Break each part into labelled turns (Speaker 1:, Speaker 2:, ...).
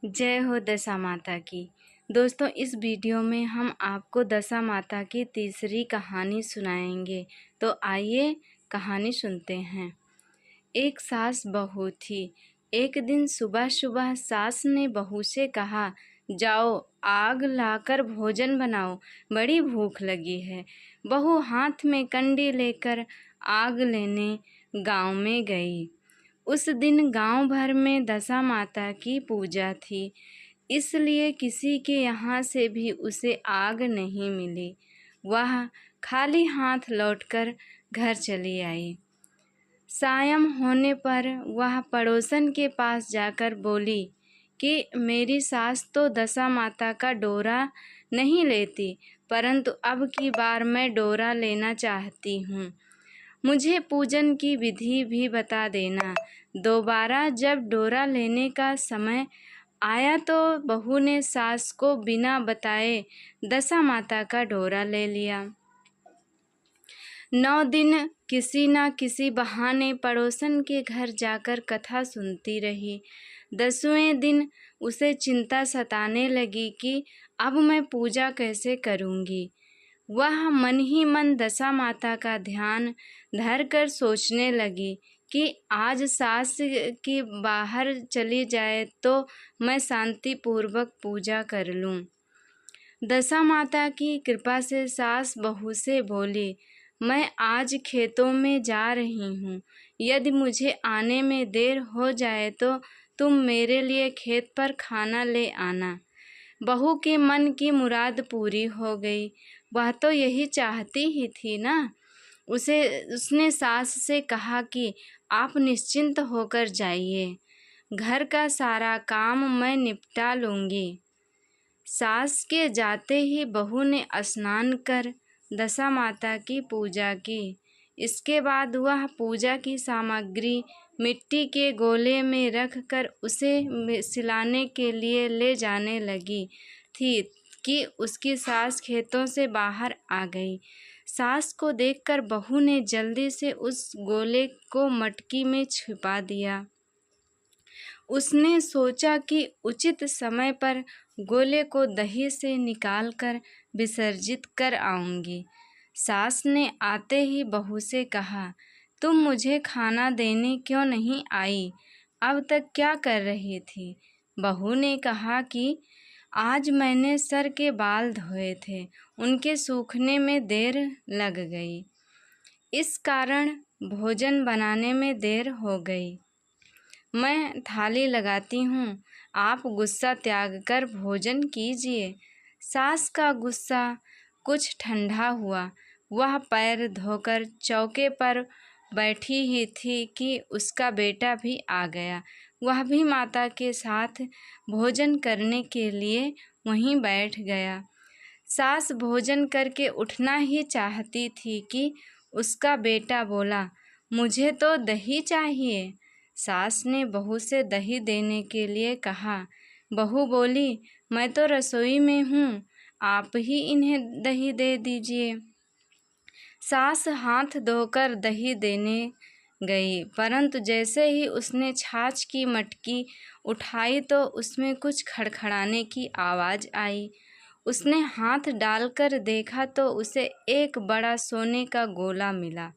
Speaker 1: जय हो दशा माता की। दोस्तों, इस वीडियो में हम आपको दशा माता की तीसरी कहानी सुनाएंगे। तो आइए कहानी सुनते हैं। एक सास बहू थी। एक दिन सुबह सुबह सास ने बहू से कहा, जाओ आग लाकर भोजन बनाओ, बड़ी भूख लगी है। बहू हाथ में कंडी लेकर आग लेने गांव में गई। उस दिन गांव भर में दशा माता की पूजा थी, इसलिए किसी के यहाँ से भी उसे आग नहीं मिली। वह खाली हाथ लौटकर घर चली आई। सायं होने पर वह पड़ोसन के पास जाकर बोली कि मेरी सास तो दशा माता का डोरा नहीं लेती, परंतु अब की बार मैं डोरा लेना चाहती हूँ। मुझे पूजन की विधि भी बता देना। दोबारा जब डोरा लेने का समय आया तो बहू ने सास को बिना बताए दशा माता का डोरा ले लिया। 9 दिन किसी न किसी बहाने पड़ोसन के घर जाकर कथा सुनती रही। 10वें दिन उसे चिंता सताने लगी कि अब मैं पूजा कैसे करूँगी। वह मन ही मन दशा माता का ध्यान धर कर सोचने लगी कि आज सास की बाहर चली जाए तो मैं शांतिपूर्वक पूजा कर लूं। दशा माता की कृपा से सास बहू से बोली, मैं आज खेतों में जा रही हूँ। यदि मुझे आने में देर हो जाए तो तुम मेरे लिए खेत पर खाना ले आना। बहू के मन की मुराद पूरी हो गई। वह तो यही चाहती ही थी ना। उसने सास से कहा कि आप निश्चिंत होकर जाइए, घर का सारा काम मैं निपटा लूँगी। सास के जाते ही बहू ने स्नान कर दशा माता की पूजा की। इसके बाद वह पूजा की सामग्री मिट्टी के गोले में रख कर उसे सिलाने के लिए ले जाने लगी थी कि उसकी सास खेतों से बाहर आ गई। सास को देखकर बहू ने जल्दी से उस गोले को मटकी में छिपा दिया। उसने सोचा कि उचित समय पर गोले को दही से निकालकर विसर्जित कर आऊंगी। सास ने आते ही बहू से कहा, तुम मुझे खाना देने क्यों नहीं आई? अब तक क्या कर रही थी? बहू ने कहा कि आज मैंने सर के बाल धोए थे, उनके सूखने में देर लग गई, इस कारण भोजन बनाने में देर हो गई। मैं थाली लगाती हूँ, आप गुस्सा त्याग कर भोजन कीजिए। सास का गुस्सा कुछ ठंडा हुआ। वह पैर धोकर चौके पर बैठी ही थी कि उसका बेटा भी आ गया। वह भी माता के साथ भोजन करने के लिए वहीं बैठ गया। सास भोजन करके उठना ही चाहती थी कि उसका बेटा बोला, मुझे तो दही चाहिए। सास ने बहू से दही देने के लिए कहा। बहू बोली, मैं तो रसोई में हूँ, आप ही इन्हें दही दे दीजिए। सास हाथ धोकर दही देने गई, परंतु जैसे ही उसने छाछ की मटकी उठाई तो उसमें कुछ खड़खड़ाने की आवाज़ आई। उसने हाथ डालकर देखा तो उसे एक बड़ा सोने का गोला मिला।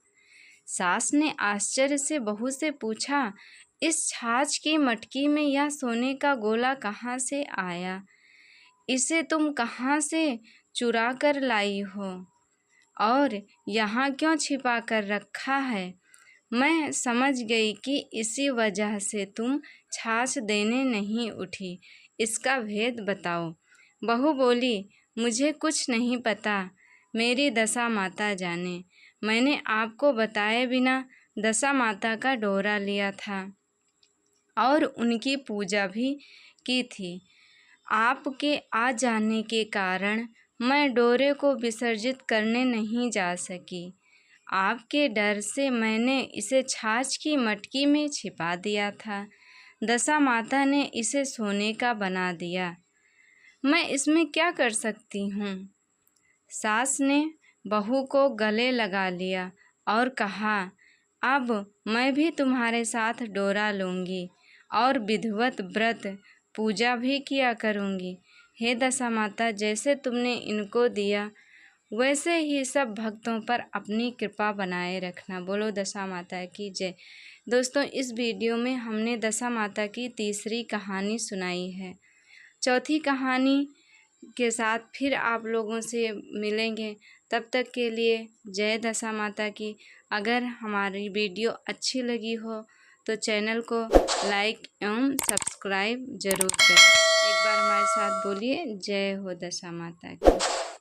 Speaker 1: सास ने आश्चर्य से बहू से पूछा, इस छाछ की मटकी में यह सोने का गोला कहाँ से आया? इसे तुम कहाँ से चुरा कर लाई हो और यहाँ क्यों छिपा कर रखा है? मैं समझ गई कि इसी वजह से तुम छाछ देने नहीं उठी। इसका भेद बताओ। बहू बोली, मुझे कुछ नहीं पता, मेरी दशा माता जाने। मैंने आपको बताए बिना दशा माता का डोरा लिया था और उनकी पूजा भी की थी। आपके आ जाने के कारण मैं डोरे को विसर्जित करने नहीं जा सकी। आपके डर से मैंने इसे छाछ की मटकी में छिपा दिया था। दशा माता ने इसे सोने का बना दिया। मैं इसमें क्या कर सकती हूँ? सास ने बहू को गले लगा लिया और कहा, अब मैं भी तुम्हारे साथ डोरा लूँगी और विधिवत व्रत पूजा भी किया करूँगी। हे दशा माता, जैसे तुमने इनको दिया वैसे ही सब भक्तों पर अपनी कृपा बनाए रखना। बोलो दशा माता की जय। दोस्तों, इस वीडियो में हमने दशा माता की तीसरी कहानी सुनाई है। चौथी कहानी के साथ फिर आप लोगों से मिलेंगे। तब तक के लिए जय दशा माता की। अगर हमारी वीडियो अच्छी लगी हो तो चैनल को लाइक एवं सब्सक्राइब जरूर करें। एक बार हमारे साथ बोलिए, जय हो दशा माता की।